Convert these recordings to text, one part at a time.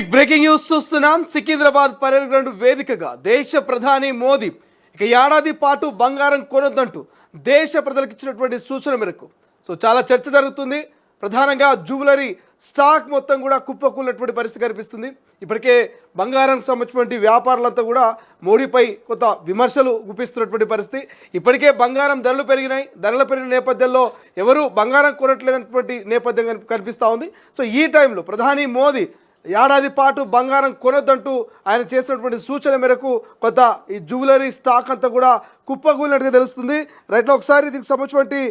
Big breaking news చూస్తున్నాం. Secunderabad parade ground వేదికగా దేశ ప్రధాని మోదీ ఇక ఏడాది పాటు బంగారం కొనొద్దంటూ దేశ ప్రజలకు ఇచ్చినటువంటి సూచన మేరకు చాలా చర్చ జరుగుతుంది. ప్రధానంగా జ్యువెలరీ స్టాక్ మొత్తం కూడా కుప్పకూలినటువంటి పరిస్థితి కనిపిస్తుంది. ఇప్పటికే బంగారం సంబంధించినటువంటి వ్యాపారులంతా కూడా మోడీపై కొంత విమర్శలు గుప్పిస్తున్నటువంటి పరిస్థితి. ఇప్పటికే బంగారం ధరలు పెరిగినాయి. ధరలు పెరిగిన నేపథ్యంలో ఎవరు బంగారం కొనట్లేదన్నటువంటి నేపథ్యం కనిపిస్తూ ఉంది. ఈ టైంలో ప్రధాని మోదీ ఏడాది పాటు బంగారం కొనొద్దంటూ ఆయన చేసినటువంటి సూచన మేరకు కొంత ఈ జ్యువెలరీ స్టాక్ అంతా కూడా కుప్పకూలినట్టుగా తెలుస్తుంది. రైట్లో ఒకసారి దీనికి సంబంధించినటువంటి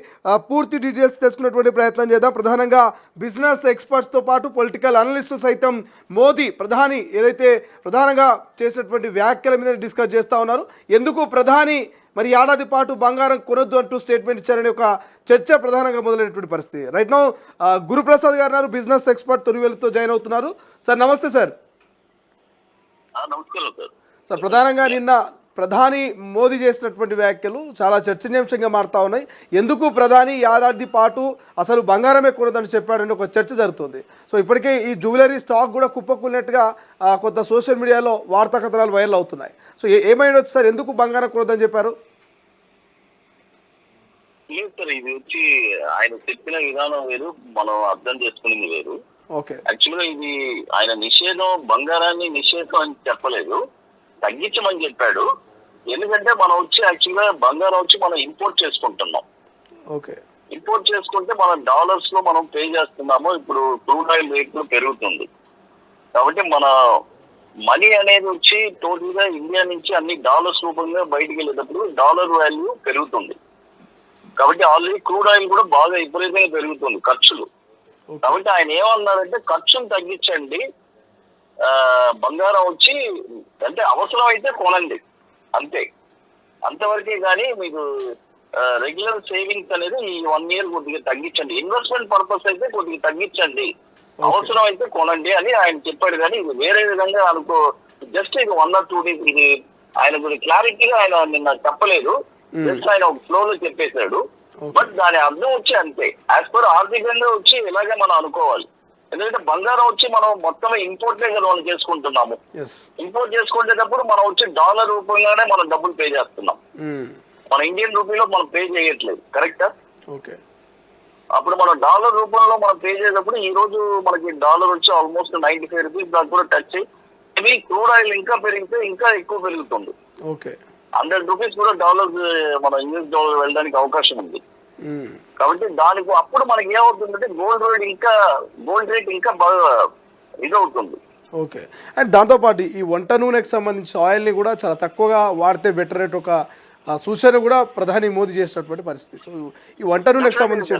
పూర్తి డీటెయిల్స్ తెలుసుకునేటువంటి ప్రయత్నం చేద్దాం. ప్రధానంగా బిజినెస్ ఎక్స్పర్ట్స్తో పాటు పొలిటికల్ అనలిస్టులు సైతం మోదీ ప్రధాని ఏదైతే ప్రధానంగా చేసినటువంటి వ్యాఖ్యల మీద డిస్కస్ చేస్తూ ఉన్నారు. ఎందుకు ప్రధాని మరి ఏడాది పాటు బంగారం కొనొద్దు అంటూ స్టేట్మెంట్ ఇచ్చారనే ఒక చర్చ ప్రధానంగా మొదలైనటువంటి పరిస్థితి. రైట్ నౌ గురుప్రసాద్ గారు బిజినెస్ ఎక్స్పర్ట్ తొలివేలుతో జాయిన్ అవుతున్నారు. సార్ నమస్తే సార్. నమస్కారం సార్. సార్ ప్రధానంగా నిన్న ప్రధాని మోదీ చేసినటువంటి వ్యాఖ్యలు చాలా చర్చనీయాంశంగా మారుతా ఉన్నాయి. ఎందుకు ప్రధాని ఏడాది పాటు అసలు బంగారమే కొనొద్దని చెప్పాడని ఒక చర్చ జరుగుతుంది. ఇప్పటికే ఈ జ్యువెలరీ స్టాక్ కూడా కుప్పకూలినట్టుగా కొంత సోషల్ మీడియాలో వార్తా కథనాలు వైరల్ అవుతున్నాయి. ఏమైనా సార్ ఎందుకు బంగారం కొనొద్దని చెప్పారు? లేదు సార్, ఇది వచ్చి ఆయన చెప్పిన విధానం వేరు, మనం అర్థం చేసుకునేది వేరు. ఓకే, యాక్చువల్గా ఇది ఆయన నిషేధం, బంగారాన్ని నిషేధం అని చెప్పలేదు, తగ్గించమని చెప్పాడు. ఎందుకంటే మనం వచ్చి యాక్చువల్గా బంగారం వచ్చి మనం ఇంపోర్ట్ చేసుకుంటున్నాం. ఓకే, ఇంపోర్ట్ చేసుకుంటే మనం డాలర్స్ లో మనం పే చేస్తున్నాము. ఇప్పుడు క్రూడ్ ఆయిల్ రేట్ పెరుగుతుంది కాబట్టి మన మనీ అనేది వచ్చి టోటల్ గా ఇండియా నుంచి అన్ని డాలర్స్ రూపంగా బయటికి వెళ్ళేటప్పుడు డాలర్ వాల్యూ పెరుగుతుంది. కాబట్టి ఆల్రెడీ క్రూడ్ ఆయిల్ కూడా బాగా విపరీతంగా పెరుగుతుంది ఖర్చులు. కాబట్టి ఆయన ఏమన్నారంటే ఖర్చును తగ్గించండి, బంగారం వచ్చి అంటే అవసరం అయితే కొనండి, అంతే, అంతవరకే. కానీ మీకు రెగ్యులర్ సేవింగ్స్ అనేది ఈ 1 year కొద్దిగా తగ్గించండి, ఇన్వెస్ట్మెంట్ పర్పస్ అయితే కొద్దిగా తగ్గించండి, అవసరం అయితే కొనండి అని ఆయన చెప్పాడు. కానీ ఇది వేరే విధంగా అనుకో, జస్ట్ ఇది 1 or 2 days, ఇది ఆయన కొద్దిగా క్లారిటీగా ఆయన నిన్న చెప్పలేదు, జస్ట్ ఆయన ఒక ఫ్లో లో చెప్పేశాడు. బట్ దాని అర్థం వచ్చి అంతే, యాజ్ పర్ ఆర్థికంగా వచ్చి ఇలాగే మనం అనుకోవాలి. ఎందుకంటే బంగారం వచ్చి మనం మొత్తం ఇంపోర్ట్ మనం చేసుకుంటున్నాము. ఇంపోర్ట్ చేసుకునేటప్పుడు మనం వచ్చి డాలర్ రూపంగానే మనం డబ్బులు పే చేస్తున్నాం, మన ఇండియన్ రూపీలో మనం పే చేయట్లేదు, కరెక్టా? అప్పుడు మనం డాలర్ రూపంలో మనం పే చేసేటప్పుడు ఈ రోజు మనకి డాలర్ వచ్చి ఆల్మోస్ట్ 95 రూపీస్ దాకా కూడా టచ్ అయ్యి, ఇది క్రూడ్ ఆయిల్ ఇంకా పెరిగితే ఇంకా ఎక్కువ పెరుగుతుంది. 100 రూపీస్ కూడా డాలర్స్ మన యూఎస్ డాలర్ వెళ్ళడానికి అవకాశం ఉంది. కాబట్టి దానికి అప్పుడు మనకి ఏమవుతుందంటే గోల్డ్ రేట్ ఇంకా బాగా ఇదవుతుంది. ఓకే, అండ్ దాంతోపాటు ఈ వంట నూనెకి సంబంధించిన ఆయిల్ని కూడా చాలా తక్కువగా వాడితే బెటర్ రేట్ ఒక సూచన కూడా ప్రధాని మోదీ చేసినటువంటి పరిస్థితి. ఈ వంట నూనెకి సంబంధించి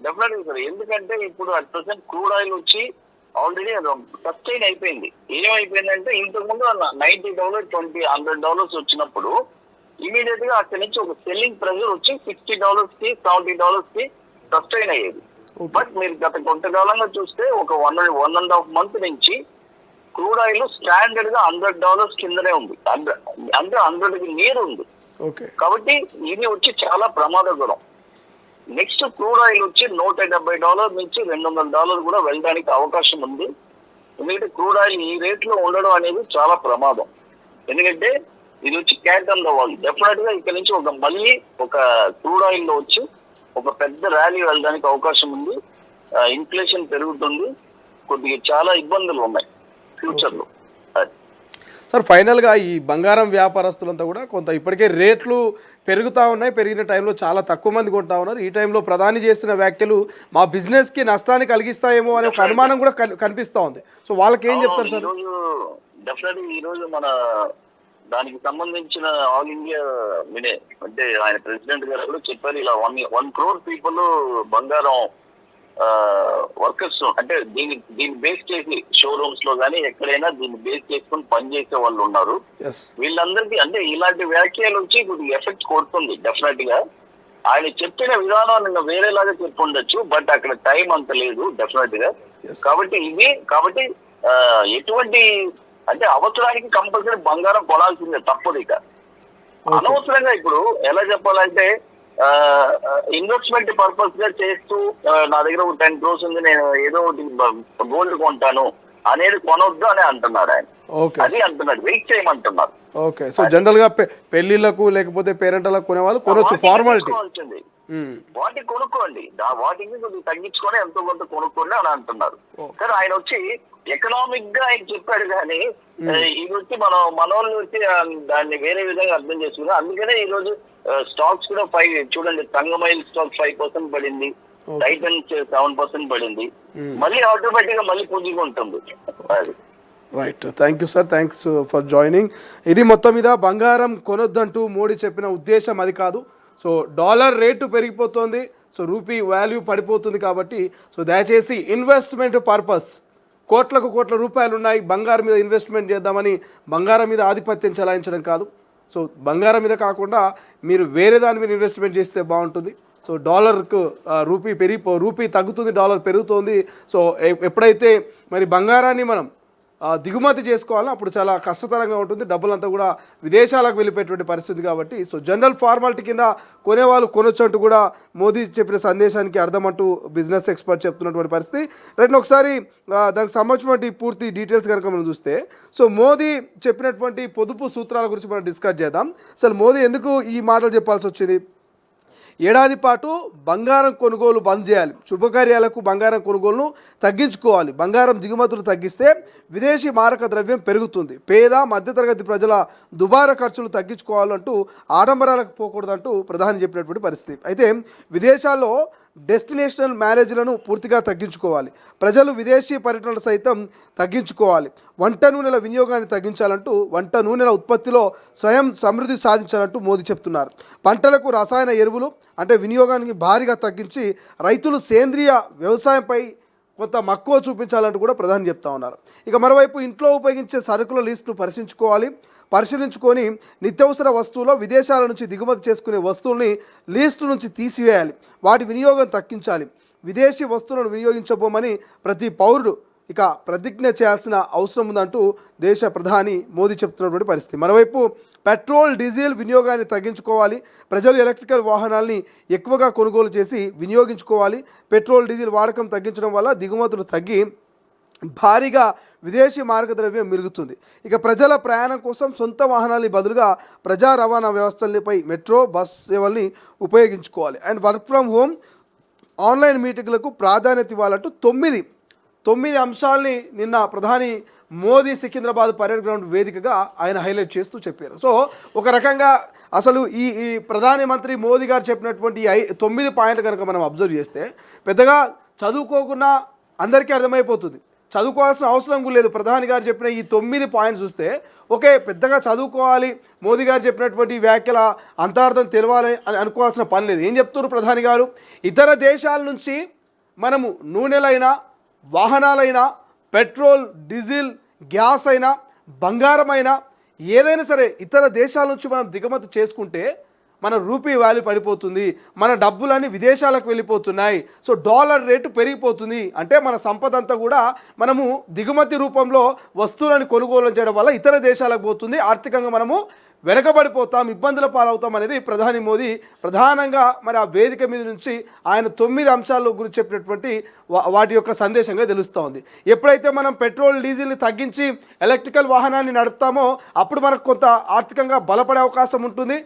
డెఫినెట్గా సార్, ఎందుకంటే ఇప్పుడు అట్ ప్రెసెంట్ క్రూడ్ ఆయిల్ వచ్చి ఆల్రెడీ సస్టైన్ అయిపోయింది. ఏమైపోయిందంటే ఇంతకు ముందు $90, $100 వచ్చినప్పుడు ఇమీడియట్ గా అక్కడి నుంచి ఒక సెల్లింగ్ ప్రెజర్ వచ్చి $60 కి $70 కి సస్టైన్ అయ్యేది. బట్ మీరు గత కొంతకాలంగా చూస్తే ఒక 1.5 month నుంచి క్రూడ్ ఆయిల్ స్టాండర్డ్ గా $100 కిందనే ఉంది, అంటే 100 కి నీరు ఉంది. కాబట్టి ఇది వచ్చి చాలా ప్రమాదకరం. నెక్స్ట్ క్రూడ్ ఆయిల్ వచ్చి $170 నుంచి $200 కూడా వెళ్ళడానికి అవకాశం ఉంది. ఎందుకంటే క్రూడ్ ఆయిల్ ఈ రేట్ లో ఉండడం అనేది చాలా ప్రమాదం. ఎందుకంటే ఇది వచ్చి cat on the wall. Definite గా ఇక్కడ నుంచి మళ్ళీ ఒక క్రూడ్ ఆయిల్ లో వచ్చి ఒక పెద్ద ర్యాలీ వెళ్ళడానికి అవకాశం ఉంది. ఇన్ఫ్లేషన్ పెరుగుతుంది, కొద్దిగా చాలా ఇబ్బందులు ఉన్నాయి ఫ్యూచర్ లో. సార్ ఫైనల్గా ఈ బంగారం వ్యాపారస్తులంతా కూడా కొంత ఇప్పటికే రేట్లు పెరుగుతూ ఉన్నాయి, పెరిగిన టైంలో చాలా తక్కువ మంది కొంటా ఉన్నారు. ఈ టైంలో ప్రధాని చేసిన వ్యాఖ్యలు మా బిజినెస్కి నష్టాన్ని కలిగిస్తాయేమో అనే ఒక అనుమానం కూడా కనిపిస్తూ ఉంది. వాళ్ళకి ఏం చెప్తారు సార్? డెఫినెట్గా ఈ రోజు మన దానికి సంబంధించిన ఆల్ ఇండియా అంటే ఆయన ప్రెసిడెంట్ గారు కూడా చెప్పారు, ఇలా 1 crore పీపుల్ బంగారం వర్కర్స్ అంటే దీన్ని బేస్ చేసి షోరూమ్స్ లో కానీ ఎక్కడైనా దీన్ని బేస్ చేసుకుని పనిచేసే వాళ్ళు ఉన్నారు. వీళ్ళందరికీ అంటే ఇలాంటి వ్యాఖ్యలు వచ్చి కొద్దిగా ఎఫెక్ట్ కొడుతుంది డెఫినెట్ గా. ఆయన చెప్పిన విధానం నిన్న వేరేలాగా చెప్పుండొచ్చు, బట్ అక్కడ టైం అంత లేదు డెఫినెట్ గా. కాబట్టి ఎటువంటి అంటే అవసరానికి కంపల్సరీ బంగారం కొనాల్సిందే, తప్పదు. ఇక అనవసరంగా ఇప్పుడు ఎలా చెప్పాలంటే ఇన్వెస్ట్మెంట్ పర్పస్ గా చేస్తూ నా దగ్గర ఒక 10 crores ఉంది, నేను ఏదో ఒకటి గోల్డ్ కొంటాను అనేది కొనొద్దు అని అంటున్నాడు ఆయన. ఓకే అది అంటున్నాడు, వెయిట్ చేయమంటున్నారు. ఓకే. సో జనరల్ గా పెళ్లిళ్లకు లేకపోతే పేరెంట్లకు కొనేవాళ్ళు కొనొచ్చు, ఫార్మాలిటీ. వాటికి కొనుక్కోండి, వాటికి కొద్దిగా తగ్గించుకొని ఎంతో కొంత కొనుక్కోండి అని అంటున్నారు. సరే, ఆయన వచ్చి ఎకనామిక్ గా ఆయన చెప్పాడు, కానీ ఇది వచ్చి మనోళ్ళు వచ్చి దాన్ని వేరే విధంగా అర్థం చేసుకున్నారు. అందుకనే ఈ రోజు స్టాక్స్ కూడా 5 చూడండి, తంగమైల్ స్టాక్ 5% పడింది, టైటన్స్ 7% పడింది. మళ్ళీ ఆటోమేటిక్ గా మళ్ళీ పుంజుగా ఉంటుంది అది. Right, thank you sir, thanks for joining. ఇది మొత్తం మీద బంగారం కొనొద్దంటూ మోడీ చెప్పిన ఉద్దేశం అది కాదు. సో డాలర్ రేటు పెరిగిపోతుంది, సో రూపీ వాల్యూ పడిపోతుంది. కాబట్టి సో దయచేసి ఇన్వెస్ట్మెంట్ పర్పస్ కోట్ల రూపాయలు ఉన్నాయి, బంగారం మీద ఇన్వెస్ట్మెంట్ చేద్దామని బంగారం మీద ఆధిపత్యం చెలాయించడం కాదు. సో బంగారం మీద కాకుండా మీరు వేరే దాని మీద ఇన్వెస్ట్మెంట్ చేస్తే బాగుంటుంది. సో డాలర్కు రూపీ తగ్గుతుంది, డాలర్ పెరుగుతుంది. సో ఎప్పుడైతే మరి బంగారాన్ని మనం దిగుమతి చేసుకోవాలో అప్పుడు చాలా కష్టతరంగా ఉంటుంది, డబ్బులంతా కూడా విదేశాలకు వెళ్ళిపోయేటువంటి పరిస్థితి. కాబట్టి సో జనరల్ ఫార్మాలిటీ కింద కొనేవాళ్ళు కొనొచ్చు అంటూ కూడా మోదీ చెప్పిన సందేశానికి అర్థమంటూ బిజినెస్ ఎక్స్పర్ట్ చెప్తున్నటువంటి పరిస్థితి. రైట్, ఒకసారి దానికి సంబంధించినటువంటి పూర్తి డీటెయిల్స్ కనుక మనం చూస్తే, సో మోదీ చెప్పినటువంటి పొదుపు సూత్రాల గురించి మనం డిస్కస్ చేద్దాం. అసలు మోదీ ఎందుకు ఈ మాటలు చెప్పాల్సి వచ్చింది? ఏడాది పాటు బంగారం కొనుగోలు బంద్ చేయాలి, శుభకార్యాలకు బంగారం కొనుగోలును తగ్గించుకోవాలి, బంగారం దిగుమతులు తగ్గిస్తే విదేశీ మారక ద్రవ్యం పెరుగుతుంది, పేద మధ్యతరగతి ప్రజల దుబారా ఖర్చులు తగ్గించుకోవాలంటూ ఆడంబరాలకు పోకూడదంటూ ప్రధాని చెప్పినటువంటి పరిస్థితి. అయితే విదేశాల్లో డెస్టినేషనల్ మ్యారేజ్లను పూర్తిగా తగ్గించుకోవాలి, ప్రజలు విదేశీ పర్యటనలు సైతం తగ్గించుకోవాలి, వంట నూనెల వినియోగాన్ని తగ్గించాలంటూ వంట నూనెల ఉత్పత్తిలో స్వయం సమృద్ధి సాధించాలంటూ మోదీ చెప్తున్నారు. పంటలకు రసాయన ఎరువులు అంటే వినియోగానికి భారీగా తగ్గించి రైతులు సేంద్రియ వ్యవసాయంపై కొంత మక్కువ చూపించాలంటూ కూడా ప్రధాని చెప్తా ఉన్నారు. ఇక మరోవైపు ఇంట్లో ఉపయోగించే సరుకుల లిస్టును పరిశీలించుకొని నిత్యావసర వస్తువులో విదేశాల నుంచి దిగుమతి చేసుకునే వస్తువుల్ని లిస్టు నుంచి తీసివేయాలి, వాటి వినియోగం తగ్గించాలి, విదేశీ వస్తువులను వినియోగించబోమని ప్రతి పౌరుడు ఇక ప్రతిజ్ఞ చేయాల్సిన అవసరం ఉందంటూ దేశ ప్రధాని మోదీ చెప్తున్నటువంటి పరిస్థితి. మరోవైపు పెట్రోల్ డీజిల్ వినియోగాన్ని తగ్గించుకోవాలి, ప్రజలు ఎలక్ట్రికల్ వాహనాల్ని ఎక్కువగా కొనుగోలు చేసి వినియోగించుకోవాలి, పెట్రోల్ డీజిల్ వాడకం తగ్గించడం వల్ల దిగుమతులు తగ్గి భారీగా విదేశీ మార్గద్రవ్యం మెరుగుతుంది. ఇక ప్రజల ప్రయాణం కోసం సొంత వాహనాలని బదులుగా ప్రజా రవాణా వ్యవస్థలపై మెట్రో బస్ సేవల్ని ఉపయోగించుకోవాలి. And work from home, online మీటింగ్లకు ప్రాధాన్యత ఇవ్వాలంటూ 9 అంశాలని నిన్న ప్రధాని మోదీ సికింద్రాబాద్ పరేడ్ గ్రౌండ్ వేదికగా ఆయన హైలైట్ చేస్తూ చెప్పారు. సో ఒక రకంగా అసలు ఈ ప్రధానమంత్రి మోదీ గారు చెప్పినటువంటి 9 పాయింట్లు కనుక మనం అబ్జర్వ్ చేస్తే పెద్దగా చదువుకోకుండా అందరికీ అర్థమైపోతుంది, చదువుకోవాల్సిన అవసరం కూడా లేదు. ప్రధాని గారు చెప్పిన ఈ 9 పాయింట్స్ చూస్తే ఓకే, పెద్దగా చదువుకోవాలి, మోదీ గారు చెప్పినటువంటి వ్యాఖ్యల అంతరార్థం తెలవాలి అని అనుకోవాల్సిన పని లేదు. ఏం చెప్తున్నారు ప్రధాని గారు? ఇతర దేశాల నుంచి మనము నూనెలైనా, వాహనాలైనా, పెట్రోల్ డీజిల్ గ్యాస్ అయినా, బంగారం అయినా, ఏదైనా సరే ఇతర దేశాల నుంచి మనం దిగుమతి చేసుకుంటే మన రూపీ వాల్యూ పడిపోతుంది, మన డబ్బులన్నీ విదేశాలకు వెళ్ళిపోతున్నాయి, సో డాలర్ రేటు పెరిగిపోతుంది. అంటే మన సంపద అంతా కూడా మనము దిగుమతి రూపంలో వస్తువులను కొనుగోలు చేయడం వల్ల ఇతర దేశాలకు పోతుంది, ఆర్థికంగా మనము వెనకబడిపోతాం, ఇబ్బందుల పాలవుతాం అనేది ప్రధాని మోదీ ప్రధానంగా మరి ఆ వేదిక మీద నుంచి ఆయన 9 అంశాల గురించి చెప్పినటువంటి వాటి యొక్క సందేశంగా తెలుస్తూ ఉంది. ఎప్పుడైతే మనం పెట్రోల్ డీజిల్ని తగ్గించి ఎలక్ట్రికల్ వాహనాన్ని నడుపుతామో అప్పుడు మనకు కొంత ఆర్థికంగా బలపడే అవకాశం ఉంటుంది,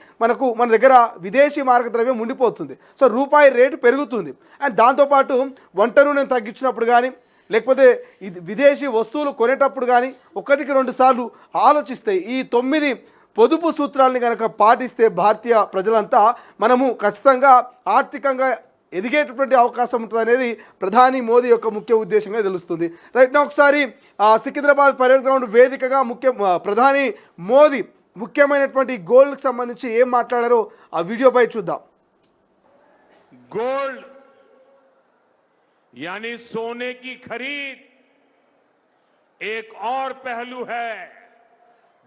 మన దగ్గర విదేశీ మార్గద్రవ్యం ఉండిపోతుంది, సో రూపాయి రేటు పెరుగుతుంది. అండ్ దాంతోపాటు వంట నూనెను తగ్గించినప్పుడు కానీ లేకపోతే విదేశీ వస్తువులు కొనేటప్పుడు కానీ 1-2 సార్లు ఆలోచిస్తే ఈ 9 పొదుపు సూత్రాలని కనుక పాటిస్తే భారతీయ ప్రజలంతా మనము ఖచ్చితంగా ఆర్థికంగా ఎదిగేటటువంటి అవకాశం ఉంటుంది అనేది ప్రధాని మోదీ యొక్క ముఖ్య ఉద్దేశంగా తెలుస్తుంది. రైట్ నా ఒకసారి సికింద్రాబాద్ పరేడ్ గ్రౌండ్ వేదికగా ప్రధాని మోదీ ముఖ్యమైనటువంటి గోల్డ్కి సంబంధించి ఏం మాట్లాడారో ఆ వీడియో పై చూద్దాం. गोल्ड यानी सोने की खरीद एक और पहलू है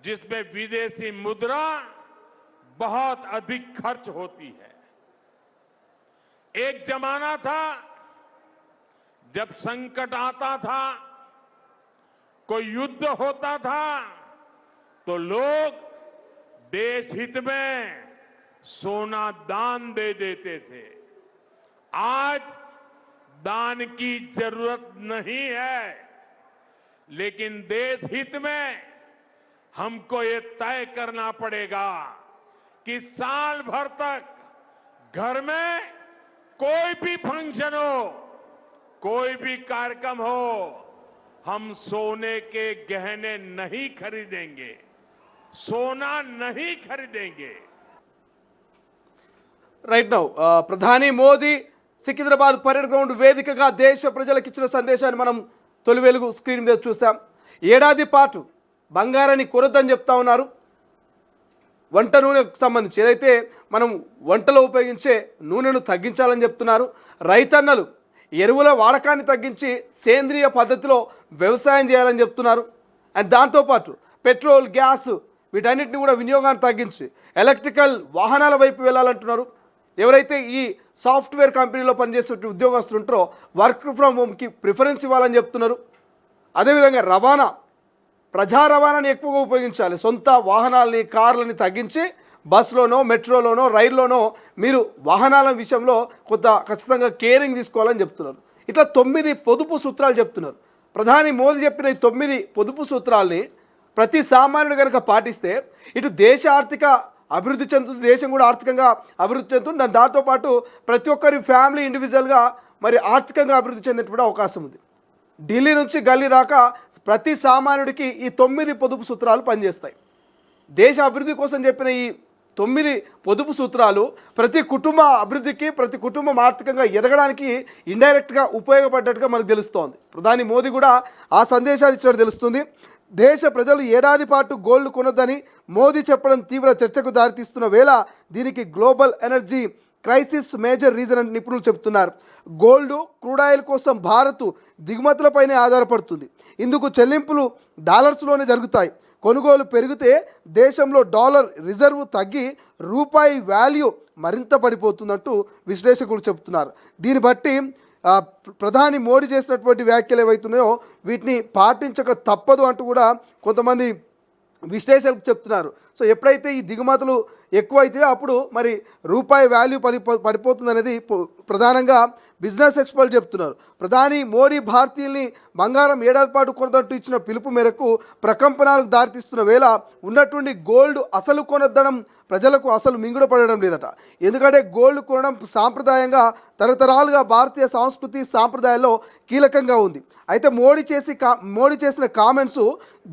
जिसमें विदेशी मुद्रा बहुत अधिक खर्च होती है। एक जमाना था जब संकट आता था, कोई युद्ध होता था तो लोग देश हित में सोना दान दे देते थे। आज दान की जरूरत नहीं है, लेकिन देश हित में हमको ये तय करना पड़ेगा कि साल भर तक घर में कोई भी फंक्शन हो, कोई भी कार्यक्रम हो, हम सोने के गहने नहीं खरीदेंगे, सोना नहीं खरीदेंगे। రైట్ నౌ ప్రధాని మోదీ సికింద్రాబాద్ పరేడ్ గ్రౌండ్ వేదికగా దేశ ప్రజలకు ఇచ్చిన సందేశాన్ని మనం తొలి వెలుగు స్క్రీన్ మీద చూసాం. ఏడాది పాటు బంగారాన్ని కొరొద్దని చెప్తా ఉన్నారు. వంట నూనెకు సంబంధించి ఏదైతే మనం వంటలో ఉపయోగించే నూనెను తగ్గించాలని చెప్తున్నారు. రైతన్నలు ఎరువుల వాడకాన్ని తగ్గించి సేంద్రియ పద్ధతిలో వ్యవసాయం చేయాలని చెప్తున్నారు. అండ్ దాంతోపాటు పెట్రోల్, గ్యాస్ వీటన్నిటిని కూడా వినియోగాన్ని తగ్గించి ఎలక్ట్రికల్ వాహనాల వైపు వెళ్ళాలంటున్నారు. ఎవరైతే ఈ సాఫ్ట్వేర్ కంపెనీలో పనిచేసే ఉద్యోగస్తులు ఉంటారో వర్క్ ఫ్రమ్ హోమ్కి ప్రిఫరెన్స్ ఇవ్వాలని చెప్తున్నారు. అదేవిధంగా రవాణా, ప్రజా రవాణాని ఎక్కువగా ఉపయోగించాలి. సొంత వాహనాలని, కార్లని తగ్గించి బస్సులోనో, మెట్రోలోనో, రైల్లోనో మీరు వాహనాల విషయంలో కొంత ఖచ్చితంగా కేరింగ్ తీసుకోవాలని చెప్తున్నారు. ఇట్లా 9 పొదుపు సూత్రాలు చెప్తున్నారు. ప్రధాని మోదీ చెప్పిన ఈ 9 పొదుపు సూత్రాల్ని ప్రతి సామాన్యుడు కనుక పాటిస్తే ఇటు దేశ ఆర్థిక అభివృద్ధి చెందుతుంది, దేశం కూడా ఆర్థికంగా అభివృద్ధి చెందుతుంది. దాంతోపాటు ప్రతి ఒక్కరి ఫ్యామిలీ ఇండివిజువల్గా మరి ఆర్థికంగా అభివృద్ధి చెందేటువంటి అవకాశం ఉంది. ఢిల్లీ నుంచి గల్లీ దాకా ప్రతి సామాన్యుడికి ఈ 9 పొదుపు సూత్రాలు పనిచేస్తాయి. దేశ అభివృద్ధి కోసం చెప్పిన ఈ 9 పొదుపు సూత్రాలు ప్రతి కుటుంబ అభివృద్ధికి, ప్రతి కుటుంబం ఆర్థికంగా ఎదగడానికి ఇండైరెక్ట్గా ఉపయోగపడ్డట్టుగా మనకు తెలుస్తోంది. ప్రధాని మోదీ కూడా ఆ సందేశాలు ఇచ్చినట్టు తెలుస్తుంది. దేశ ప్రజలు ఏడాది పాటు గోల్డ్ కొనొద్దని మోదీ చెప్పడం తీవ్ర చర్చకు దారితీస్తున్న వేళ దీనికి global energy crisis major reason అని నిపుణులు చెబుతున్నారు. గోల్డ్, క్రూడ్ ఆయిల్ కోసం భారత్ దిగుమతులపైనే ఆధారపడుతుంది. ఇందుకు చెల్లింపులు డాలర్స్లోనే జరుగుతాయి. కొనుగోలు పెరిగితే దేశంలో డాలర్ రిజర్వ్ తగ్గి రూపాయి వాల్యూ మరింత పడిపోతుందంటూ విశ్లేషకులు చెబుతున్నారు. దీన్ని బట్టి ప్రధాని మోడీ చేసినటువంటి వ్యాఖ్యలు ఏవైతున్నాయో వీటిని పాటించక తప్పదు అంటూ కూడా కొంతమంది విశ్లేషకులు చెప్తున్నారు. సో ఎప్పుడైతే ఈ దిగుమతులు ఎక్కువైతే అప్పుడు మరి రూపాయి వాల్యూ పడిపోతుంది అనేది ప్రధానంగా బిజినెస్ ఎక్స్పర్ట్ చెప్తున్నారు. ప్రధాని మోడీ భారతీయుల్ని బంగారం ఏడాది పాటు కొనదంటూ ఇచ్చిన పిలుపు మేరకు ప్రకంపనాలకు దారితీస్తున్న వేళ ఉన్నటువంటి గోల్డ్ అసలు కొనొద్దడం ప్రజలకు అసలు మింగుడ పడడం లేదట. ఎందుకంటే గోల్డ్ కొనడం సాంప్రదాయంగా తరతరాలుగా భారతీయ సంస్కృతి సాంప్రదాయాల్లో కీలకంగా ఉంది. అయితే మోడీ చేసిన కామెంట్స్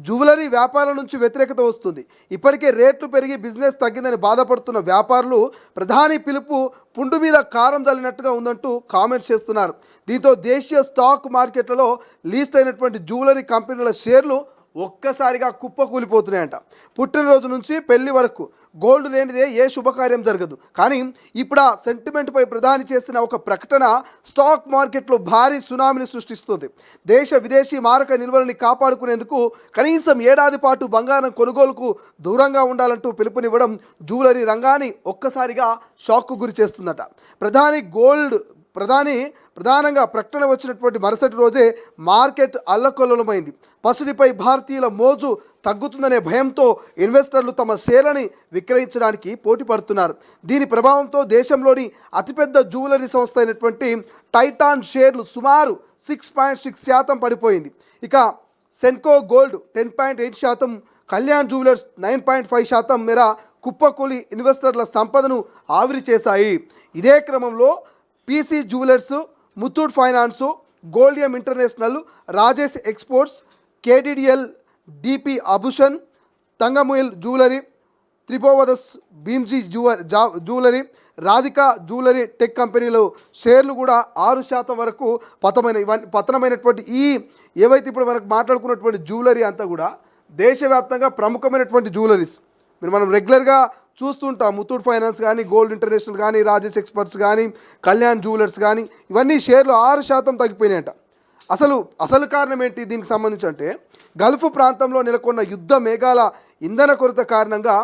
జ్యువెలరీ వ్యాపారం నుంచి వ్యతిరేకత వస్తుంది. ఇప్పటికే రేట్లు పెరిగి బిజినెస్ తగ్గిందని బాధపడుతున్న వ్యాపారులు ప్రధాని పిలుపు పుండు మీద కారం చల్లినట్టుగా ఉందంటూ కామెంట్స్ చేస్తున్నారు. దీంతో దేశీయ స్టాక్ మార్కెట్లలో లీస్ట్ అయినటువంటి జ్యువెలరీ కంపెనీల షేర్లు ఒక్కసారిగా కుప్పకూలిపోతున్నాయంట. పుట్టినరోజు నుంచి పెళ్లి వరకు గోల్డ్ లేనిదే ఏ శుభకార్యం జరగదు. కానీ ఇప్పుడు ఆ సెంటిమెంట్పై ప్రధాని చేసిన ఒక ప్రకటన స్టాక్ మార్కెట్లో భారీ సునామీని సృష్టిస్తుంది. దేశ విదేశీ మారక నిల్వలని కాపాడుకునేందుకు కనీసం ఏడాది పాటు బంగారం కొనుగోలుకు దూరంగా ఉండాలంటూ పిలుపునివ్వడం జ్యువెలరీ రంగాన్ని ఒక్కసారిగా షాక్కు గురి చేస్తుందట. ప్రధానంగా ప్రకటన వచ్చినటువంటి మరుసటి రోజే మార్కెట్ అల్లకొల్లమైంది. పసిడిపై భారతీయుల మోజు తగ్గుతుందనే భయంతో ఇన్వెస్టర్లు తమ షేర్లని విక్రయించడానికి పోటీ పడుతున్నారు. దీని ప్రభావంతో దేశంలోని అతిపెద్ద జ్యువెలరీ సంస్థ అయినటువంటి టైటాన్ షేర్లు సుమారు 6.6% పడిపోయింది. ఇక సెన్కో గోల్డ్ 10.8%, కళ్యాణ్ జ్యువెలర్స్ 9.5% మేర కుప్పకూలి ఇన్వెస్టర్ల సంపదను ఆవిరి చేశాయి. ఇదే క్రమంలో PC jewellers, Muthoot finance, Goldiam international, Rajesh exports, KDDL, DP Abhushan, Thangamayil jewellery, Tribhovandas, Bhimji jewellery, Radhika jewellery tech కంపెనీలు షేర్లు కూడా 6% వరకు పతనమైనటువంటి ఈ ఏవైతే ఇప్పుడు మనకు మాట్లాడుకున్నటువంటి జ్యువెలరీ అంతా కూడా దేశవ్యాప్తంగా ప్రముఖమైనటువంటి జ్యువెలరీస్. మనం రెగ్యులర్గా చూస్తుంటాం. ముత్తూట్ ఫైనాన్స్ కానీ, గోల్డ్ ఇంటర్నేషనల్ కానీ, రాజేష్ ఎక్స్పర్ట్స్ కానీ, కళ్యాణ్ జ్యువెలర్స్ కానీ ఇవన్నీ షేర్లు 6% తగ్గిపోయినాయట. అసలు కారణం ఏంటి దీనికి సంబంధించి అంటే గల్ఫ్ ప్రాంతంలో నెలకొన్న యుద్ధ మేఘాల ఇంధన కొరత కారణంగా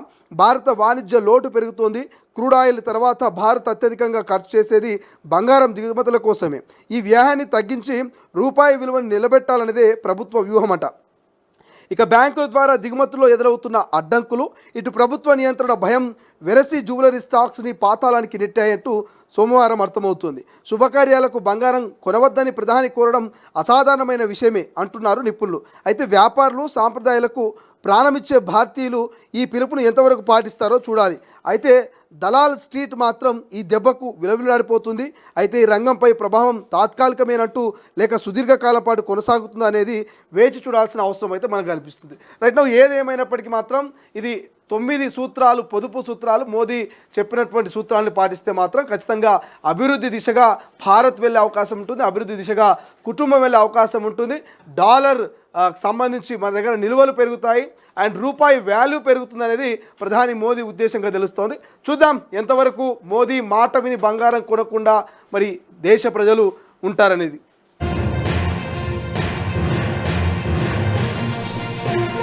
భారత వాణిజ్య లోటు పెరుగుతోంది. క్రూడ్ ఆయిల్ తర్వాత భారత్ అత్యధికంగా ఖర్చు చేసేది బంగారం దిగుమతుల కోసమే. ఈ వ్యయాన్ని తగ్గించి రూపాయి విలువను నిలబెట్టాలనేదే ప్రభుత్వ వ్యూహమట. ఇక బ్యాంకుల ద్వారా దిగుమతుల్లో ఎదురవుతున్న అడ్డంకులు, ఇటు ప్రభుత్వ నియంత్రణ భయం వెరసి జ్యువెలరీ స్టాక్స్ని పాతాళానికి నెట్టాయంటూ సోమవారం అర్థమవుతుంది. శుభకార్యాలకు బంగారం కొనవద్దని ప్రధాని కోరడం అసాధారణమైన విషయమే అంటున్నారు నిపుణులు. అయితే వ్యాపారులు, సాంప్రదాయాలకు ప్రాణమిచ్చే భారతీయులు ఈ పిలుపును ఎంతవరకు పాటిస్తారో చూడాలి. అయితే దలాల్ స్ట్రీట్ మాత్రం ఈ దెబ్బకు విలవిలాడిపోతుంది. అయితే ఈ రంగంపై ప్రభావం తాత్కాలికమేనట్టు లేక సుదీర్ఘకాలం పాటు కొనసాగుతుందా అనేది వేచి చూడాల్సిన అవసరం అయితే మనకు కనిపిస్తుంది. రైట్ నౌ ఏదేమైనప్పటికీ మాత్రం ఇది 9 సూత్రాలు, పొదుపు సూత్రాలు, మోదీ చెప్పినటువంటి సూత్రాలను పాటిస్తే మాత్రం ఖచ్చితంగా అభివృద్ధి దిశగా భారత్ వెళ్ళే అవకాశం ఉంటుంది, అభివృద్ధి దిశగా కుటుంబం వెళ్ళే అవకాశం ఉంటుంది. డాలర్ సంబంధించి మన దగ్గర నిల్వలు పెరుగుతాయి అండ్ రూపాయి వాల్యూ పెరుగుతుంది అనేది ప్రధాని మోదీ ఉద్దేశంగా తెలుస్తోంది. చూద్దాం ఎంతవరకు మోదీ మాట విని బంగారం కొనకుండా మరి దేశ ప్రజలు ఉంటారనేది.